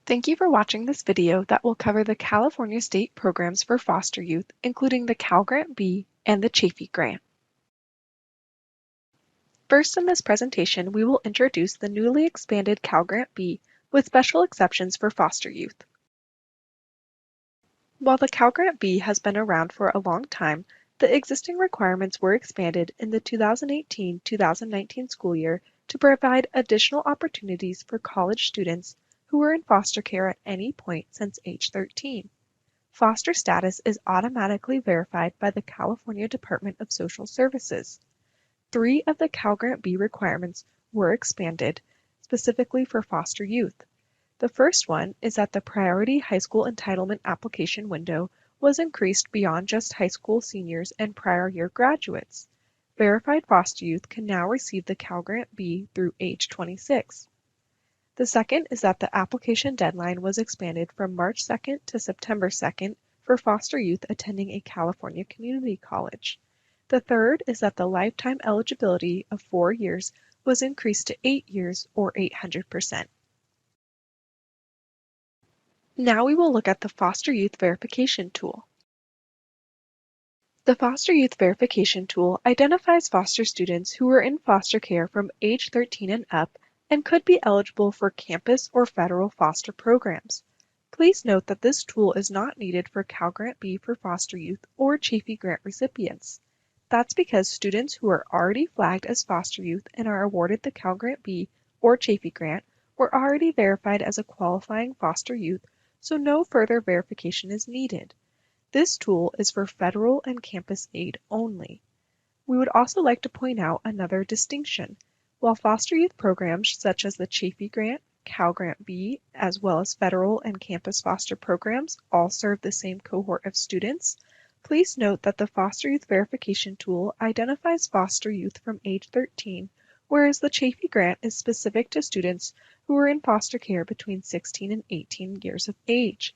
Thank you for watching this video that will cover the California State programs for foster youth, including the Cal Grant B and the Chafee Grant. First in this presentation, we will introduce the newly expanded Cal Grant B with special exceptions for foster youth. While the Cal Grant B has been around for a long time, the existing requirements were expanded in the 2018-2019 school year to provide additional opportunities for college students who were in foster care at any point since age 13. Foster status is automatically verified by the California Department of Social Services. 3 of the Cal Grant B requirements were expanded, specifically for foster youth. The first one is that the priority high school entitlement application window was increased beyond just high school seniors and prior year graduates. Verified foster youth can now receive the Cal Grant B through age 26. The second is that the application deadline was expanded from March 2nd to September 2nd for foster youth attending a California community college. The third is that the lifetime eligibility of 4 years was increased to 8 years or 800%. Now we will look at the Foster Youth Verification Tool. The Foster Youth Verification Tool identifies foster students who were in foster care from age 13 and up and could be eligible for campus or federal foster programs. Please note that this tool is not needed for Cal Grant B for foster youth or Chafee Grant recipients. That's because students who are already flagged as foster youth and are awarded the Cal Grant B or Chafee Grant were already verified as a qualifying foster youth, so no further verification is needed. This tool is for federal and campus aid only. We would also like to point out another distinction. While foster youth programs such as the Chafee Grant, Cal Grant B, as well as federal and campus foster programs all serve the same cohort of students, please note that the Foster Youth Verification Tool identifies foster youth from age 13, whereas the Chafee Grant is specific to students who are in foster care between 16 and 18 years of age.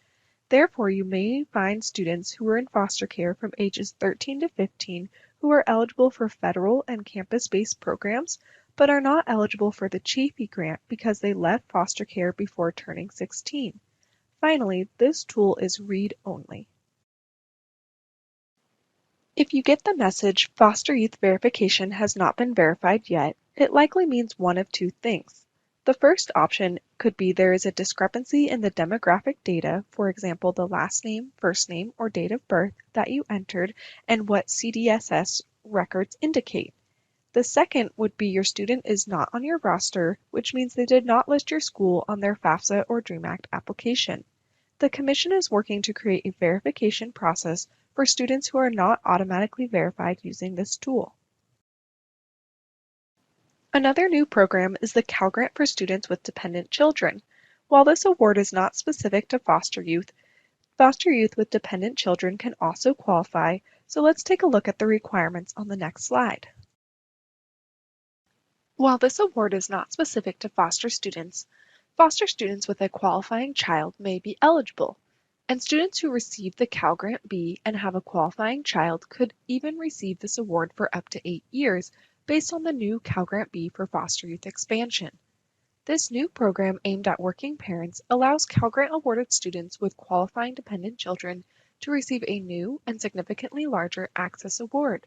Therefore, you may find students who are in foster care from ages 13 to 15 who are eligible for federal and campus-based programs, but are not eligible for the Chafee Grant because they left foster care before turning 16. Finally, this tool is read-only. If you get the message foster youth verification has not been verified yet, it likely means one of two things. The first option could be there is a discrepancy in the demographic data, for example, the last name, first name, or date of birth that you entered and what CDSS records indicate. The second would be your student is not on your roster, which means they did not list your school on their FAFSA or DREAM Act application. The Commission is working to create a verification process for students who are not automatically verified using this tool. Another new program is the Cal Grant for students with dependent children. While this award is not specific to foster youth with dependent children can also qualify, so let's take a look at the requirements on the next slide. While this award is not specific to foster students with a qualifying child may be eligible, and students who receive the Cal Grant B and have a qualifying child could even receive this award for up to 8 years based on the new Cal Grant B for foster youth expansion. This new program aimed at working parents allows Cal Grant awarded students with qualifying dependent children to receive a new and significantly larger access award.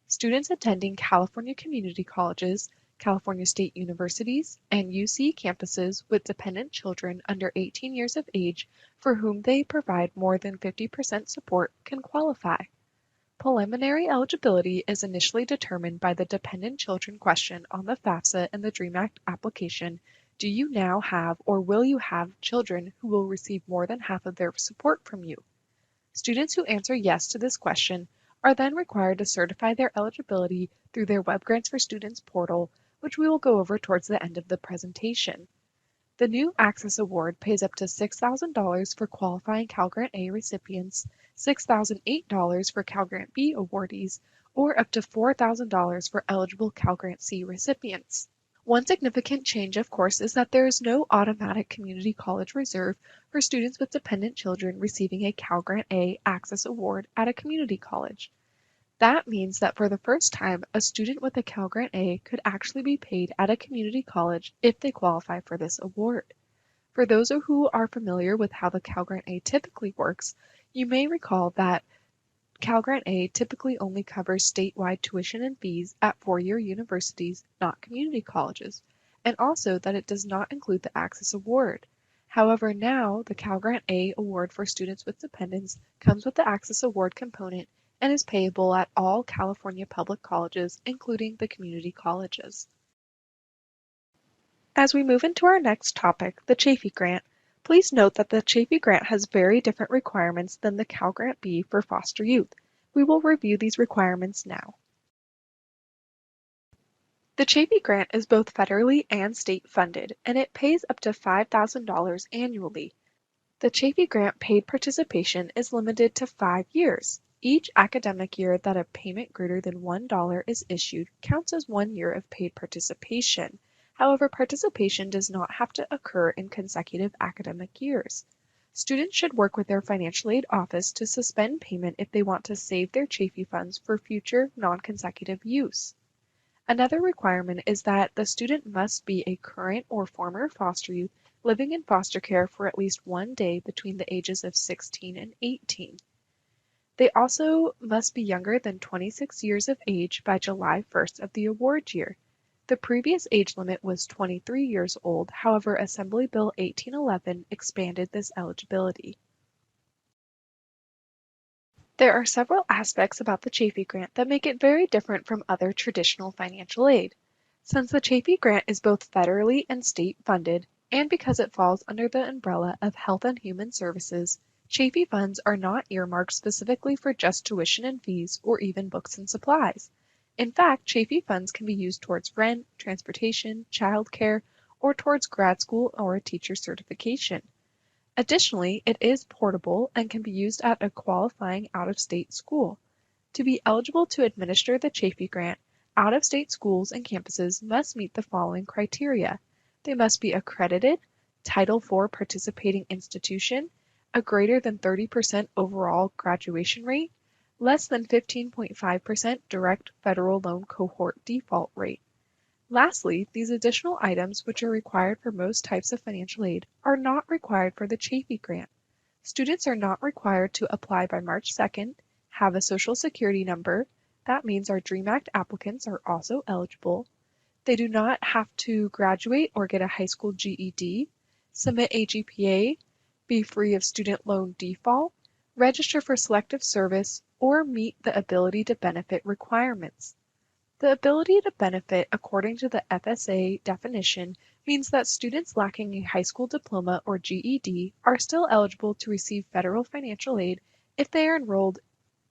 Students attending California community colleges, California state universities, and UC campuses with dependent children under 18 years of age for whom they provide more than 50% support can qualify. Preliminary eligibility is initially determined by the dependent children question on the FAFSA and the DREAM Act application. Do you now have or will you have children who will receive more than half of their support from you? Students who answer yes to this question are then required to certify their eligibility through their WebGrants for Students portal, which we will go over towards the end of the presentation. The new Access Award pays up to $6,000 for qualifying Cal Grant A recipients, $6,008 for Cal Grant B awardees, or up to $4,000 for eligible Cal Grant C recipients. One significant change, of course, is that there is no automatic community college reserve for students with dependent children receiving a Cal Grant A Access Award at a community college. That means that for the first time, a student with a Cal Grant A could actually be paid at a community college if they qualify for this award. For those who are familiar with how the Cal Grant A typically works, you may recall that Cal Grant A typically only covers statewide tuition and fees at four-year universities, not community colleges, and also that it does not include the Access Award. However, now the Cal Grant A award for students with dependents comes with the Access Award component and is payable at all California public colleges, including the community colleges. As we move into our next topic, the Chafee Grant, please note that the Chafee Grant has very different requirements than the Cal Grant B for foster youth. We will review these requirements now. The Chafee Grant is both federally and state funded, and it pays up to $5,000 annually. The Chafee Grant paid participation is limited to 5 years. Each academic year that a payment greater than $1 is issued counts as 1 year of paid participation. However, participation does not have to occur in consecutive academic years. Students should work with their financial aid office to suspend payment if they want to save their Chafee funds for future non-consecutive use. Another requirement is that the student must be a current or former foster youth living in foster care for at least 1 day between the ages of 16 and 18. They also must be younger than 26 years of age by July 1st of the award year. The previous age limit was 23 years old, however, Assembly Bill 1811 expanded this eligibility. There are several aspects about the Chafee Grant that make it very different from other traditional financial aid. Since the Chafee Grant is both federally and state funded, and because it falls under the umbrella of Health and Human Services, Chafee funds are not earmarked specifically for just tuition and fees or even books and supplies. In fact, Chafee funds can be used towards rent, transportation, childcare, or towards grad school or a teacher certification. Additionally, it is portable and can be used at a qualifying out-of-state school. To be eligible to administer the Chafee Grant, out-of-state schools and campuses must meet the following criteria. They must be accredited, Title IV participating institution, a greater than 30% overall graduation rate, less than 15.5% direct federal loan cohort default rate. Lastly, these additional items, which are required for most types of financial aid, are not required for the Chafee Grant. Students are not required to apply by March 2nd, have a Social Security number. That means our DREAM Act applicants are also eligible. They do not have to graduate or get a high school GED, submit a GPA, be free of student loan default, register for selective service, or meet the ability to benefit requirements. The ability to benefit, according to the FSA definition, means that students lacking a high school diploma or GED are still eligible to receive federal financial aid if they are enrolled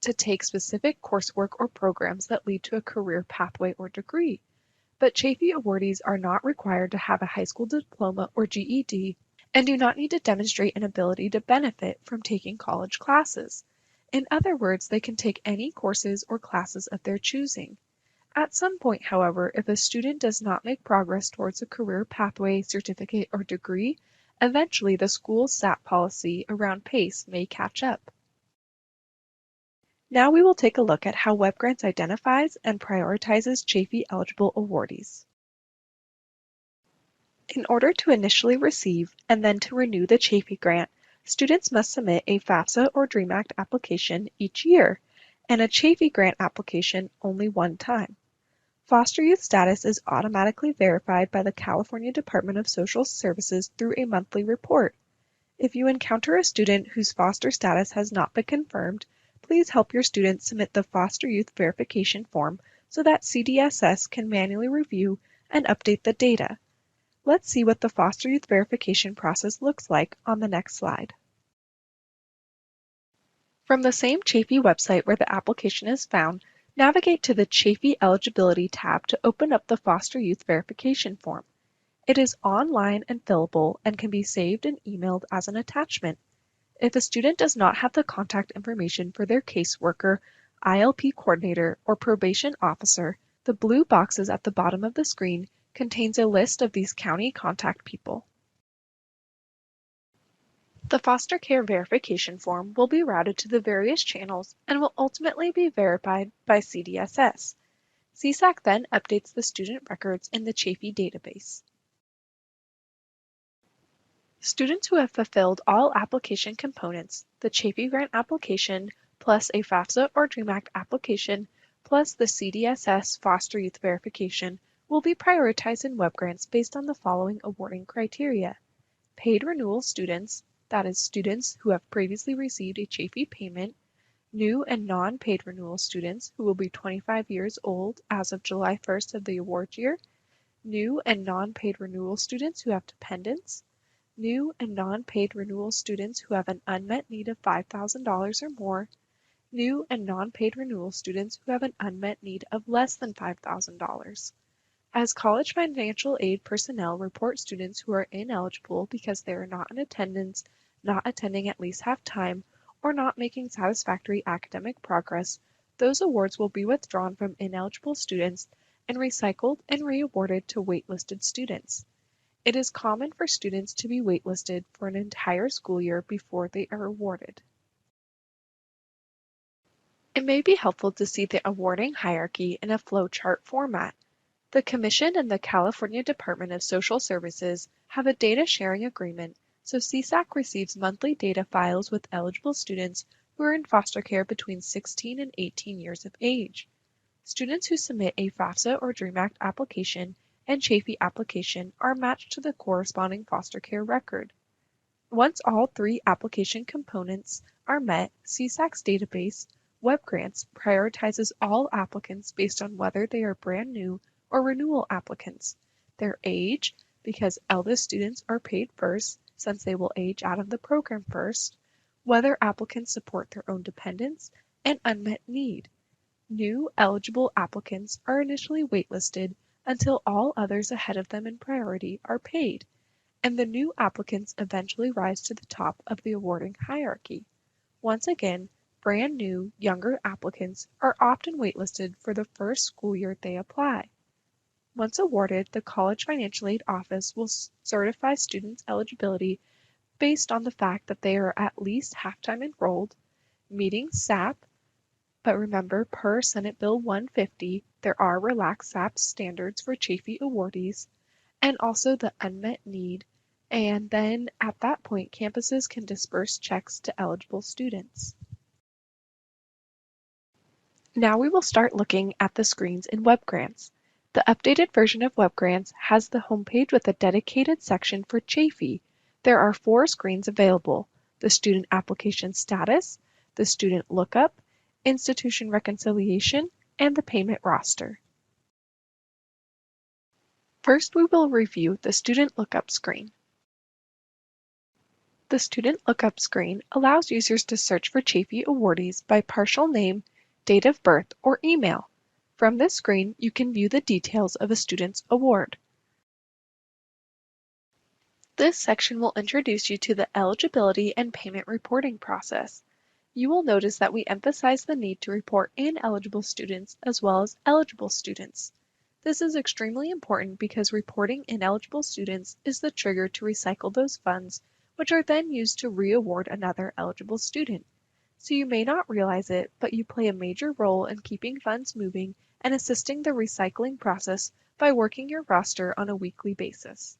to take specific coursework or programs that lead to a career pathway or degree. But Chafee awardees are not required to have a high school diploma or GED and do not need to demonstrate an ability to benefit from taking college classes. In other words, they can take any courses or classes of their choosing. At some point, however, if a student does not make progress towards a career pathway, certificate, or degree, eventually the school's SAP policy around PACE may catch up. Now we will take a look at how WebGrants identifies and prioritizes Chafee-eligible awardees. In order to initially receive and then to renew the Chafee Grant, students must submit a FAFSA or DREAM Act application each year, and a Chafee Grant application only one time. Foster youth status is automatically verified by the California Department of Social Services through a monthly report. If you encounter a student whose foster status has not been confirmed, please help your student submit the Foster Youth Verification Form so that CDSS can manually review and update the data. Let's see what the Foster Youth Verification process looks like on the next slide. From the same Chafee website where the application is found, navigate to the Chafee Eligibility tab to open up the Foster Youth Verification Form. It is online and fillable and can be saved and emailed as an attachment. If a student does not have the contact information for their caseworker, ILP coordinator, or probation officer, the blue boxes at the bottom of the screen contains a list of these county contact people. The foster care verification form will be routed to the various channels and will ultimately be verified by CDSS. CSAC then updates the student records in the Chafee database. Students who have fulfilled all application components, the Chafee grant application, plus a FAFSA or DREAM Act application, plus the CDSS foster youth verification, will be prioritized in WebGrants based on the following awarding criteria. Paid renewal students, that is, students who have previously received a Chafee payment, new and non-paid renewal students who will be 25 years old as of July 1st of the award year, new and non-paid renewal students who have dependents, new and non-paid renewal students who have an unmet need of $5,000 or more, new and non-paid renewal students who have an unmet need of less than $5,000. As college financial aid personnel report students who are ineligible because they are not in attendance, not attending at least half time, or not making satisfactory academic progress, those awards will be withdrawn from ineligible students and recycled and re-awarded to waitlisted students. It is common for students to be waitlisted for an entire school year before they are awarded. It may be helpful to see the awarding hierarchy in a flowchart format. The Commission and the California Department of Social Services have a data sharing agreement, so CSAC receives monthly data files with eligible students who are in foster care between 16 and 18 years of age. Students who submit a FAFSA or DREAM Act application and Chafee application are matched to the corresponding foster care record. Once all three application components are met, CSAC's database, WebGrants, prioritizes all applicants based on whether they are brand new or renewal applicants, their age, because eldest students are paid first since they will age out of the program first, whether applicants support their own dependents, and unmet need. New eligible applicants are initially waitlisted until all others ahead of them in priority are paid, and the new applicants eventually rise to the top of the awarding hierarchy. Once again, brand new, younger applicants are often waitlisted for the first school year they apply. Once awarded, the College Financial Aid Office will certify students' eligibility based on the fact that they are at least half-time enrolled, meeting SAP, but remember, per Senate Bill 150, there are relaxed SAP standards for Chafee awardees, and also the unmet need, and then at that point, campuses can disperse checks to eligible students. Now we will start looking at the screens in WebGrants. The updated version of WebGrants has the homepage with a dedicated section for Chafee. There are 4 screens available: the student application status, the student lookup, institution reconciliation, and the payment roster. First, we will review the student lookup screen. The student lookup screen allows users to search for Chafee awardees by partial name, date of birth, or email. From this screen, you can view the details of a student's award. This section will introduce you to the eligibility and payment reporting process. You will notice that we emphasize the need to report ineligible students as well as eligible students. This is extremely important because reporting ineligible students is the trigger to recycle those funds, which are then used to re-award another eligible student. So you may not realize it, but you play a major role in keeping funds moving and assisting the recycling process by working your roster on a weekly basis.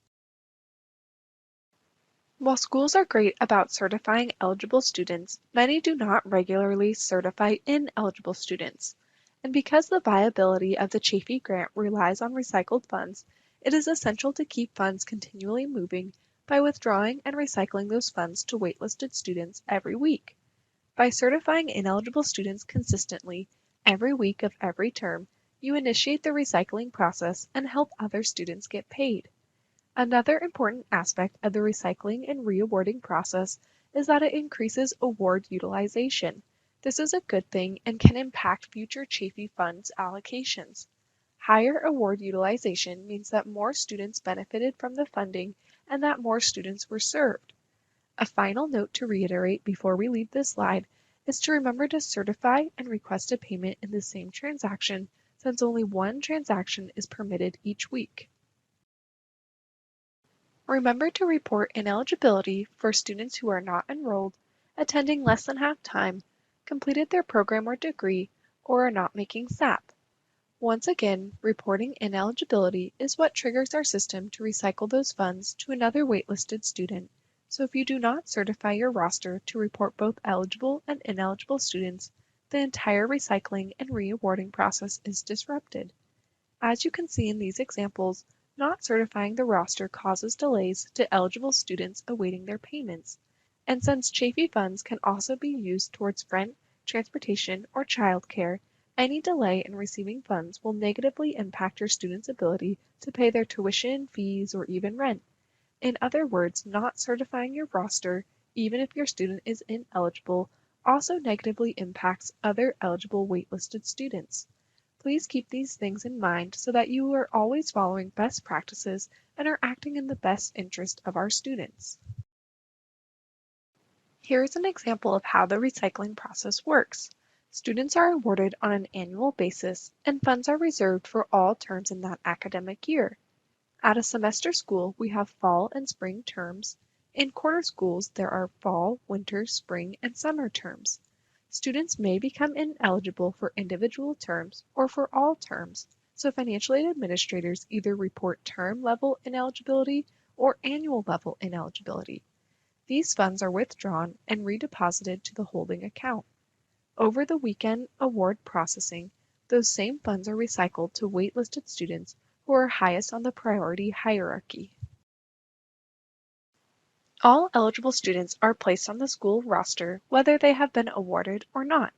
While schools are great about certifying eligible students, many do not regularly certify ineligible students. And because the viability of the Chafee grant relies on recycled funds, it is essential to keep funds continually moving by withdrawing and recycling those funds to waitlisted students every week. By certifying ineligible students consistently, every week of every term, you initiate the recycling process and help other students get paid. Another important aspect of the recycling and re-awarding process is that it increases award utilization. This is a good thing and can impact future Chafee funds allocations. Higher award utilization means that more students benefited from the funding and that more students were served. A final note to reiterate before we leave this slide is to remember to certify and request a payment in the same transaction, since only one transaction is permitted each week. Remember to report ineligibility for students who are not enrolled, attending less than half time, completed their program or degree, or are not making SAP. Once again, reporting ineligibility is what triggers our system to recycle those funds to another waitlisted student, So if you do not certify your roster to report both eligible and ineligible students, the entire recycling and re-awarding process is disrupted. As you can see in these examples, not certifying the roster causes delays to eligible students awaiting their payments. And since Chafee funds can also be used towards rent, transportation, or childcare, any delay in receiving funds will negatively impact your student's ability to pay their tuition, fees, or even rent. In other words, not certifying your roster, even if your student is ineligible, also negatively impacts other eligible waitlisted students. Please keep these things in mind so that you are always following best practices and are acting in the best interest of our students. Here is an example of how the recycling process works. Students are awarded on an annual basis, and funds are reserved for all terms in that academic year. At a semester school, we have fall and spring terms. In quarter schools, there are fall, winter, spring, and summer terms. Students may become ineligible for individual terms or for all terms, so financial aid administrators either report term-level ineligibility or annual-level ineligibility. These funds are withdrawn and redeposited to the holding account. Over the weekend award processing, those same funds are recycled to waitlisted students who are highest on the priority hierarchy. All eligible students are placed on the school roster whether they have been awarded or not.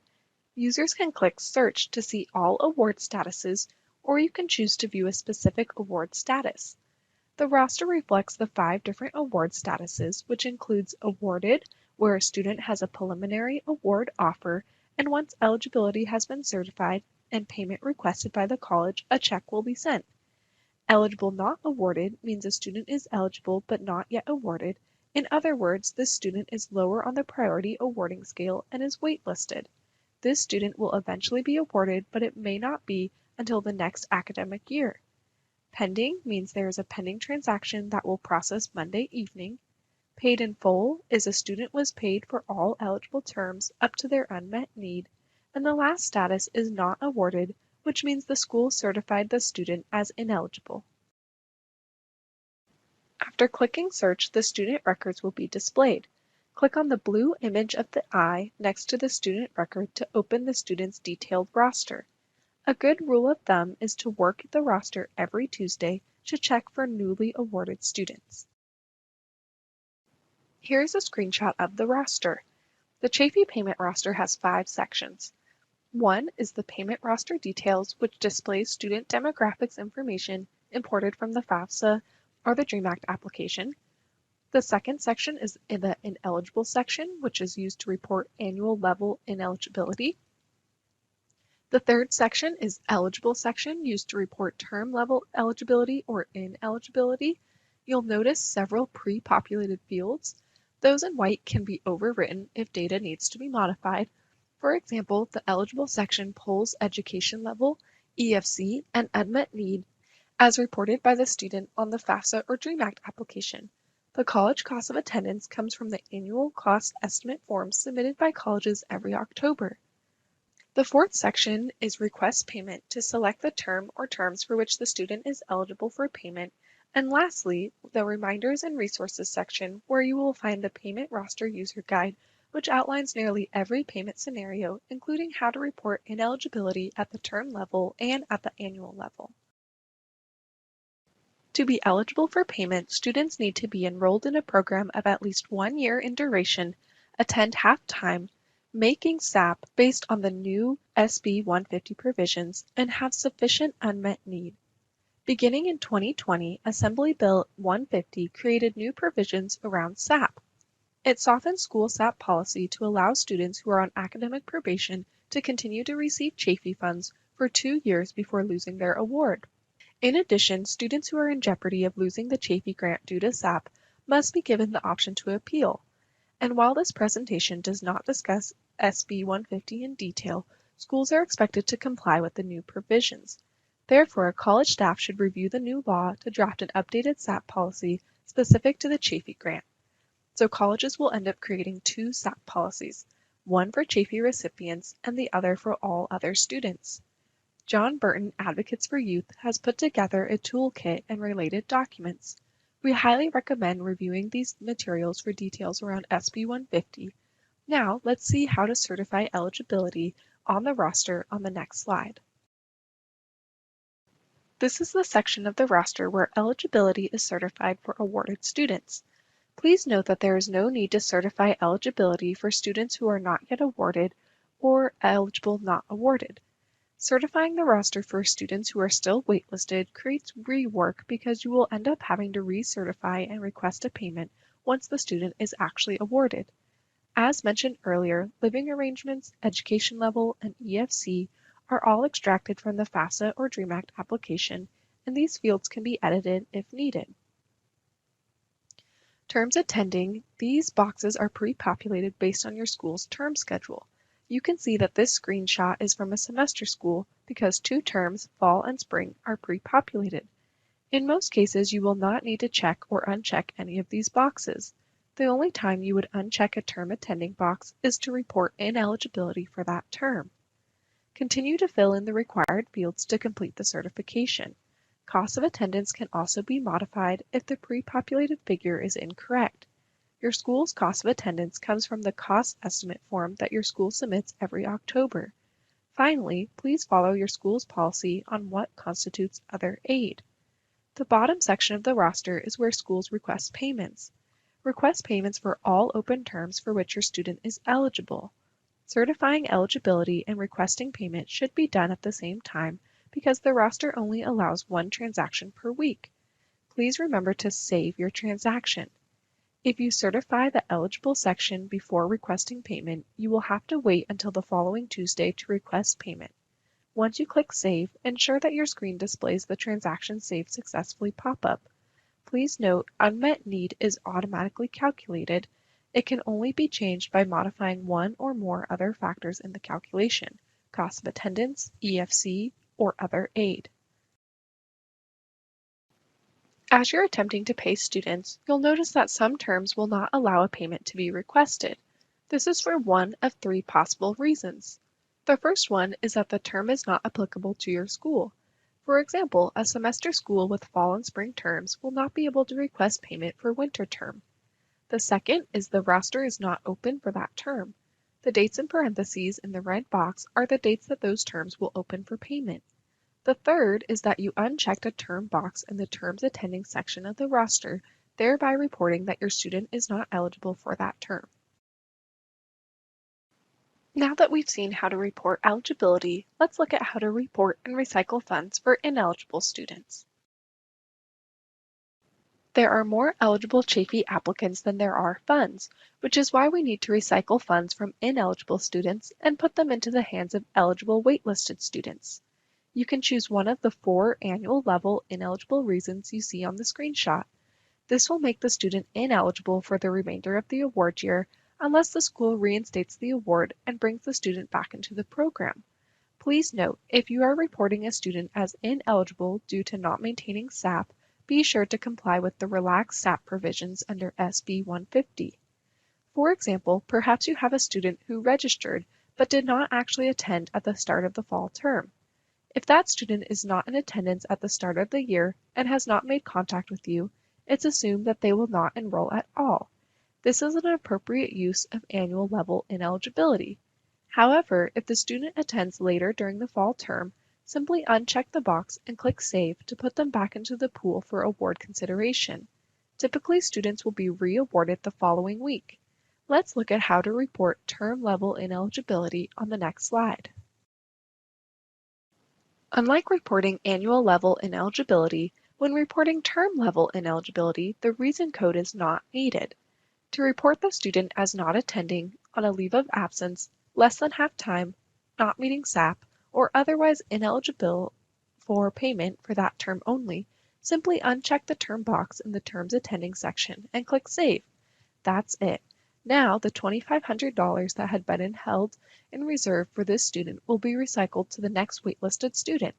Users can click Search to see all award statuses, or you can choose to view a specific award status. The roster reflects the 5 different award statuses, which includes awarded, where a student has a preliminary award offer, and once eligibility has been certified and payment requested by the college, a check will be sent. Eligible not awarded means a student is eligible but not yet awarded. In other words, this student is lower on the priority awarding scale and is waitlisted. This student will eventually be awarded, but it may not be until the next academic year. Pending means there is a pending transaction that will process Monday evening. Paid in full is a student was paid for all eligible terms up to their unmet need. And the last status is not awarded, which means the school certified the student as ineligible. After clicking Search, the student records will be displayed. Click on the blue image of the eye next to the student record to open the student's detailed roster. A good rule of thumb is to work the roster every Tuesday to check for newly awarded students. Here's a screenshot of the roster. The Chafee payment roster has 5 sections. One is the payment roster details, which displays student demographics information imported from the FAFSA or the DREAM Act application. The second section is in the ineligible section, which is used to report annual level ineligibility. The third section is eligible section, used to report term level eligibility or ineligibility. You'll notice several pre-populated fields. Those in white can be overwritten if data needs to be modified. For example, the eligible section pulls education level, EFC, and unmet need as reported by the student on the FAFSA or DREAM Act application. The college cost of attendance comes from the annual cost estimate forms submitted by colleges every October. The fourth section is request payment to select the term or terms for which the student is eligible for payment. And lastly, the reminders and resources section, where you will find the payment roster user guide, which outlines nearly every payment scenario, including how to report ineligibility at the term level and at the annual level. To be eligible for payment, students need to be enrolled in a program of at least 1 year in duration, attend half-time, making SAP based on the new SB 150 provisions, and have sufficient unmet need. Beginning in 2020, Assembly Bill 150 created new provisions around SAP. It softened school SAP policy to allow students who are on academic probation to continue to receive Chafee funds for 2 years before losing their award. In addition, students who are in jeopardy of losing the Chafee grant due to SAP must be given the option to appeal. And while this presentation does not discuss SB 150 in detail, schools are expected to comply with the new provisions. Therefore, college staff should review the new law to draft an updated SAP policy specific to the Chafee grant. So colleges will end up creating 2 SAP policies, one for Chafee recipients and the other for all other students. John Burton Advocates for Youth has put together a toolkit and related documents. We highly recommend reviewing these materials for details around SB 150. Now, let's see how to certify eligibility on the roster on the next slide. This is the section of the roster where eligibility is certified for awarded students. Please note that there is no need to certify eligibility for students who are not yet awarded or eligible not awarded. Certifying the roster for students who are still waitlisted creates rework because you will end up having to recertify and request a payment once the student is actually awarded. As mentioned earlier, living arrangements, education level, and EFC are all extracted from the FAFSA or DREAM Act application, and these fields can be edited if needed. Terms attending, these boxes are pre-populated based on your school's term schedule. You can see that this screenshot is from a semester school because 2 terms, fall and spring, are pre-populated. In most cases, you will not need to check or uncheck any of these boxes. The only time you would uncheck a term attending box is to report ineligibility for that term. Continue to fill in the required fields to complete the certification. Cost of attendance can also be modified if the pre-populated figure is incorrect. Your school's cost of attendance comes from the cost estimate form that your school submits every October. Finally, please follow your school's policy on what constitutes other aid. The bottom section of the roster is where schools request payments. Request payments for all open terms for which your student is eligible. Certifying eligibility and requesting payment should be done at the same time because the roster only allows 1 transaction per week. Please remember to save your transaction. If you certify the eligible section before requesting payment, you will have to wait until the following Tuesday to request payment. Once you click Save, ensure that your screen displays the Transaction Saved Successfully pop-up. Please note, unmet need is automatically calculated. It can only be changed by modifying 1 or more other factors in the calculation: cost of attendance, EFC, or other aid. As you're attempting to pay students, you'll notice that some terms will not allow a payment to be requested. This is for one of 3 possible reasons. The first one is that the term is not applicable to your school. For example, a semester school with fall and spring terms will not be able to request payment for winter term. The second is the roster is not open for that term. The dates in parentheses in the red box are the dates that those terms will open for payment. The third is that you unchecked a term box in the terms attending section of the roster, thereby reporting that your student is not eligible for that term. Now that we've seen how to report eligibility, let's look at how to report and recycle funds for ineligible students. There are more eligible Chafee applicants than there are funds, which is why we need to recycle funds from ineligible students and put them into the hands of eligible waitlisted students. You can choose one of the 4 annual level ineligible reasons you see on the screenshot. This will make the student ineligible for the remainder of the award year unless the school reinstates the award and brings the student back into the program. Please note, if you are reporting a student as ineligible due to not maintaining SAP, be sure to comply with the relaxed SAP provisions under SB 150. For example, perhaps you have a student who registered but did not actually attend at the start of the fall term. If that student is not in attendance at the start of the year and has not made contact with you, it's assumed that they will not enroll at all. This is an appropriate use of annual level ineligibility. However, if the student attends later during the fall term, simply uncheck the box and click Save to put them back into the pool for award consideration. Typically, students will be re-awarded the following week. Let's look at how to report term level ineligibility on the next slide. Unlike reporting annual level ineligibility, when reporting term level ineligibility, the reason code is not needed. To report the student as not attending, on a leave of absence, less than half time, not meeting SAP, or otherwise ineligible for payment for that term only, simply uncheck the term box in the Terms Attending section and click Save. That's it. Now the $2,500 that had been held in reserve for this student will be recycled to the next waitlisted student.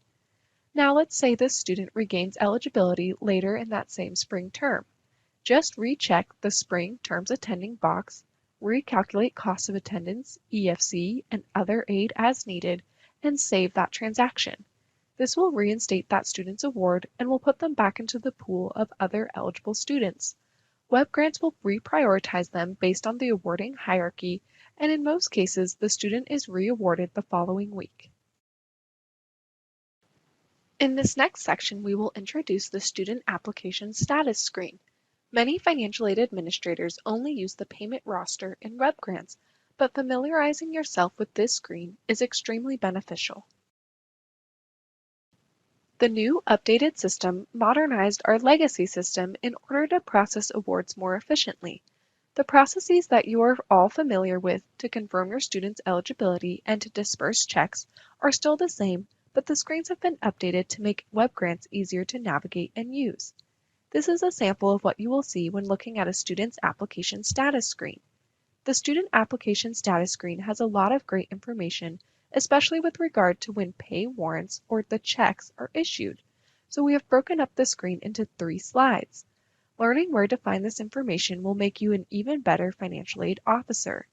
Now let's say this student regains eligibility later in that same spring term. Just recheck the spring terms attending box, recalculate cost of attendance, EFC, and other aid as needed, and save that transaction. This will reinstate that student's award and will put them back into the pool of other eligible students. WebGrants will reprioritize them based on the awarding hierarchy, and in most cases, the student is re-awarded the following week. In this next section, we will introduce the Student Application Status Screen. Many financial aid administrators only use the payment roster in WebGrants, but familiarizing yourself with this screen is extremely beneficial. The new updated system modernized our legacy system in order to process awards more efficiently. The processes that you are all familiar with to confirm your student's eligibility and to disburse checks are still the same, but the screens have been updated to make WebGrants easier to navigate and use. This is a sample of what you will see when looking at a student's application status screen. The student application status screen has a lot of great information, especially with regard to when pay warrants or the checks are issued. So we have broken up the screen into 3 slides. Learning where to find this information will make you an even better financial aid officer.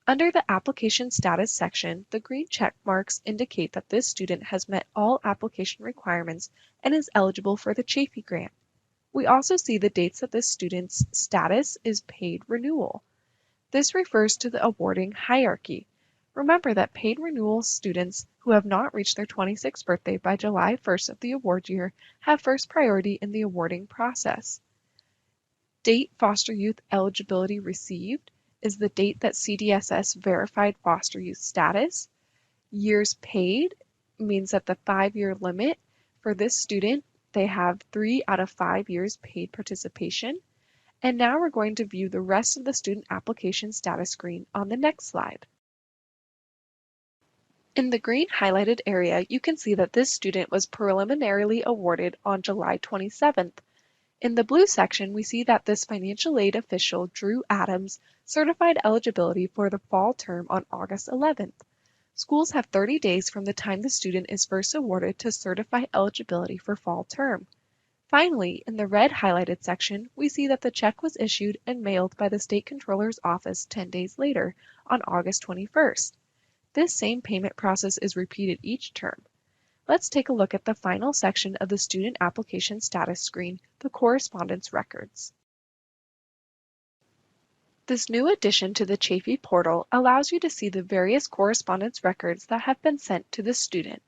Under the Application Status section, the green check marks indicate that this student has met all application requirements and is eligible for the Chafee grant. We also see the dates that this student's status is paid renewal. This refers to the awarding hierarchy. Remember that paid renewal students who have not reached their 26th birthday by July 1st of the award year have first priority in the awarding process. Date foster youth eligibility received is the date that CDSS verified foster youth status. Years paid means that the 5-year limit for this student, they have 3 out of 5 years paid participation. And now we're going to view the rest of the student application status screen on the next slide. In the green highlighted area, you can see that this student was preliminarily awarded on July 27th. In the blue section, we see that this financial aid official, Drew Adams, certified eligibility for the fall term on August 11th. Schools have 30 days from the time the student is first awarded to certify eligibility for fall term. Finally, in the red highlighted section, we see that the check was issued and mailed by the State Controller's Office 10 days later, on August 21st. This same payment process is repeated each term. Let's take a look at the final section of the student application status screen, the correspondence records. This new addition to the Chafee portal allows you to see the various correspondence records that have been sent to the student.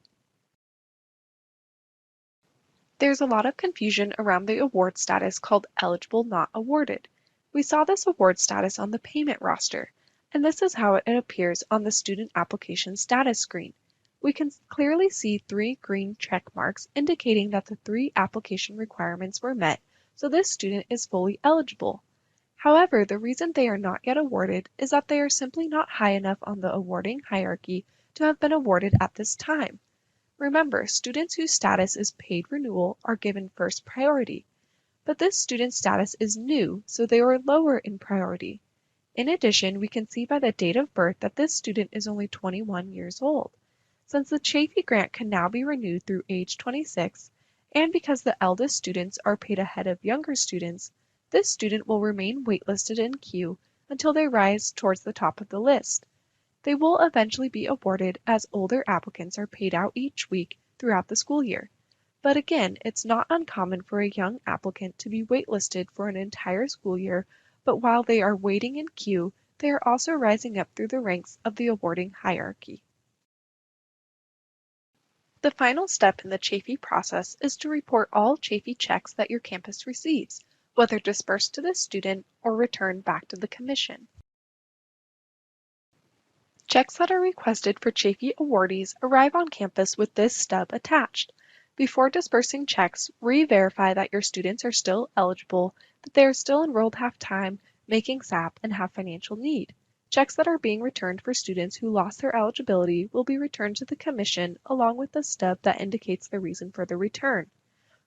There's a lot of confusion around the award status called eligible not awarded. We saw this award status on the payment roster, and this is how it appears on the student application status screen. We can clearly see 3 green check marks indicating that the 3 application requirements were met, so this student is fully eligible. However, the reason they are not yet awarded is that they are simply not high enough on the awarding hierarchy to have been awarded at this time. Remember, students whose status is paid renewal are given first priority, but this student's status is new, so they are lower in priority. In addition, we can see by the date of birth that this student is only 21 years old. Since the Chafee grant can now be renewed through age 26, and because the eldest students are paid ahead of younger students, this student will remain waitlisted in queue until they rise towards the top of the list. They will eventually be awarded as older applicants are paid out each week throughout the school year. But again, it's not uncommon for a young applicant to be waitlisted for an entire school year, but while they are waiting in queue, they are also rising up through the ranks of the awarding hierarchy. The final step in the Chafee process is to report all Chafee checks that your campus receives, whether dispersed to the student or returned back to the commission. Checks that are requested for Chafee awardees arrive on campus with this stub attached. Before dispersing checks, re-verify that your students are still eligible, that they are still enrolled half-time, making SAP, and have financial need. Checks that are being returned for students who lost their eligibility will be returned to the commission along with the stub that indicates the reason for the return.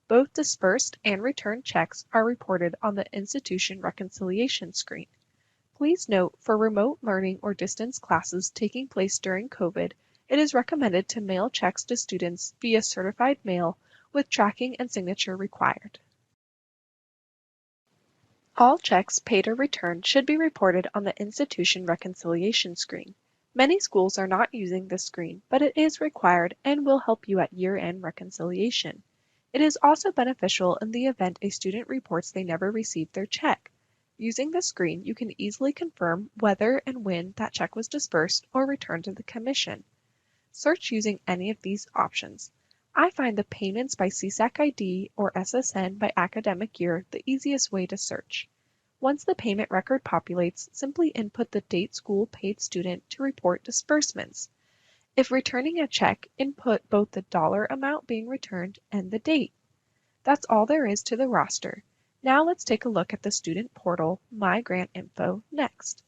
Both dispersed and returned checks are reported on the institution reconciliation screen. Please note, for remote learning or distance classes taking place during COVID, it is recommended to mail checks to students via certified mail with tracking and signature required. All checks paid or returned should be reported on the institution reconciliation screen. Many schools are not using this screen, but it is required and will help you at year-end reconciliation. It is also beneficial in the event a student reports they never received their check. Using this screen, you can easily confirm whether and when that check was disbursed or returned to the Commission. Search using any of these options. I find the Payments by CSAC ID or SSN by academic year the easiest way to search. Once the payment record populates, simply input the date school paid student to report disbursements. If returning a check, input both the dollar amount being returned and the date. That's all there is to the roster. Now let's take a look at the student portal, My Grant Info, next.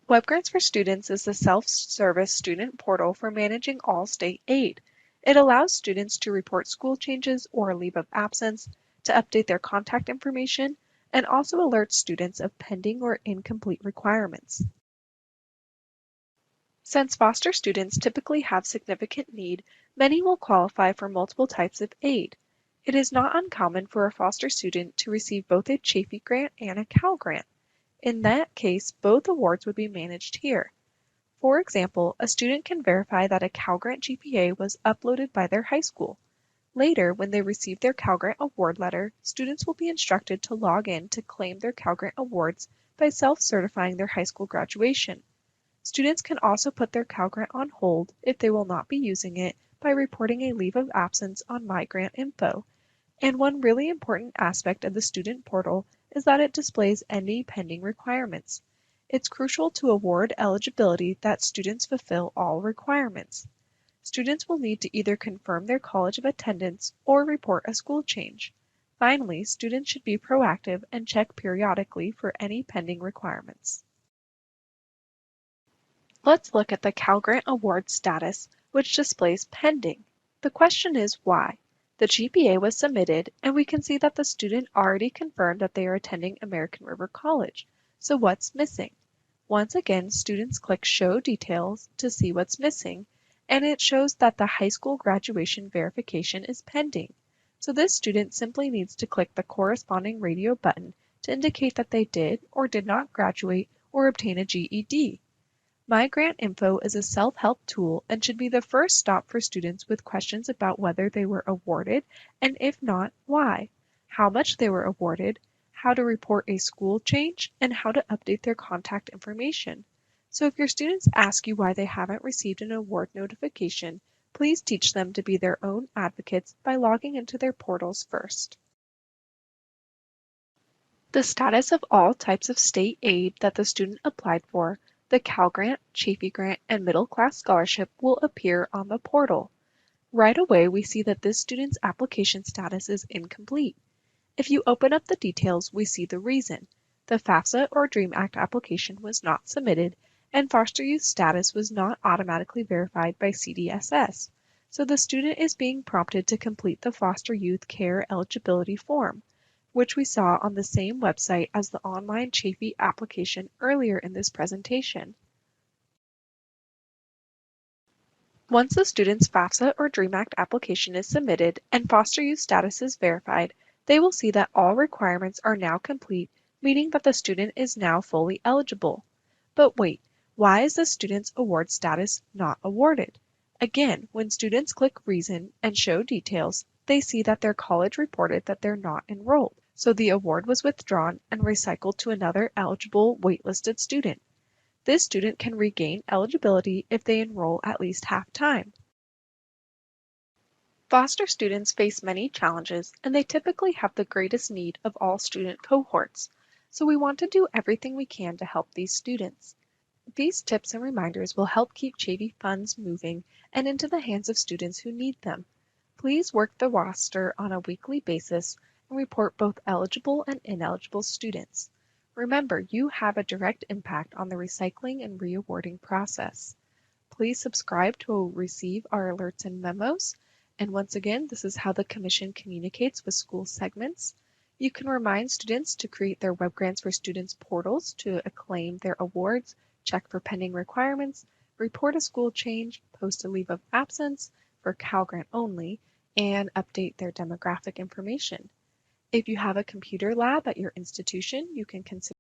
WebGrants for Students is the self-service student portal for managing all state aid. It allows students to report school changes or leave of absence, to update their contact information, and also alerts students of pending or incomplete requirements. Since foster students typically have significant need, many will qualify for multiple types of aid. It is not uncommon for a foster student to receive both a Chafee grant and a Cal grant. In that case, both awards would be managed here. For example, a student can verify that a Cal Grant GPA was uploaded by their high school. Later, when they receive their Cal Grant award letter, students will be instructed to log in to claim their Cal Grant awards by self-certifying their high school graduation. Students can also put their Cal Grant on hold if they will not be using it by reporting a leave of absence on My Grant Info. And one really important aspect of the student portal is that it displays any pending requirements. It's crucial to award eligibility that students fulfill all requirements. Students will need to either confirm their college of attendance or report a school change. Finally, students should be proactive and check periodically for any pending requirements. Let's look at the Cal Grant Award status, which displays pending. The question is why? The GPA was submitted, and we can see that the student already confirmed that they are attending American River College. So what's missing? Once again, students click Show Details to see what's missing, and it shows that the high school graduation verification is pending. So this student simply needs to click the corresponding radio button to indicate that they did or did not graduate or obtain a GED. My Grant Info is a self-help tool and should be the first stop for students with questions about whether they were awarded, and if not, why, how much they were awarded, how to report a school change, and how to update their contact information. So if your students ask you why they haven't received an award notification, please teach them to be their own advocates by logging into their portals first. The status of all types of state aid that the student applied for, the Cal Grant, Chafee Grant, and Middle Class Scholarship will appear on the portal. Right away, we see that this student's application status is incomplete. If you open up the details, we see the reason. The FAFSA or DREAM Act application was not submitted, and foster youth status was not automatically verified by CDSS. So the student is being prompted to complete the foster youth care eligibility form, which we saw on the same website as the online Chafee application earlier in this presentation. Once the student's FAFSA or DREAM Act application is submitted and foster youth status is verified, they will see that all requirements are now complete, meaning that the student is now fully eligible. But wait, why is the student's award status not awarded? Again, when students click Reason and Show Details, they see that their college reported that they're not enrolled, so the award was withdrawn and recycled to another eligible waitlisted student. This student can regain eligibility if they enroll at least half-time. Foster students face many challenges, and they typically have the greatest need of all student cohorts, so we want to do everything we can to help these students. These tips and reminders will help keep Chafee funds moving and into the hands of students who need them. Please work the roster on a weekly basis and report both eligible and ineligible students. Remember, you have a direct impact on the recycling and reawarding process. Please subscribe to receive our alerts and memos. And once again, this is how the Commission communicates with school segments. You can remind students to create their WebGrants for Students portals to acclaim their awards, check for pending requirements, report a school change, post a leave of absence for Cal Grant only, and update their demographic information. If you have a computer lab at your institution, you can consider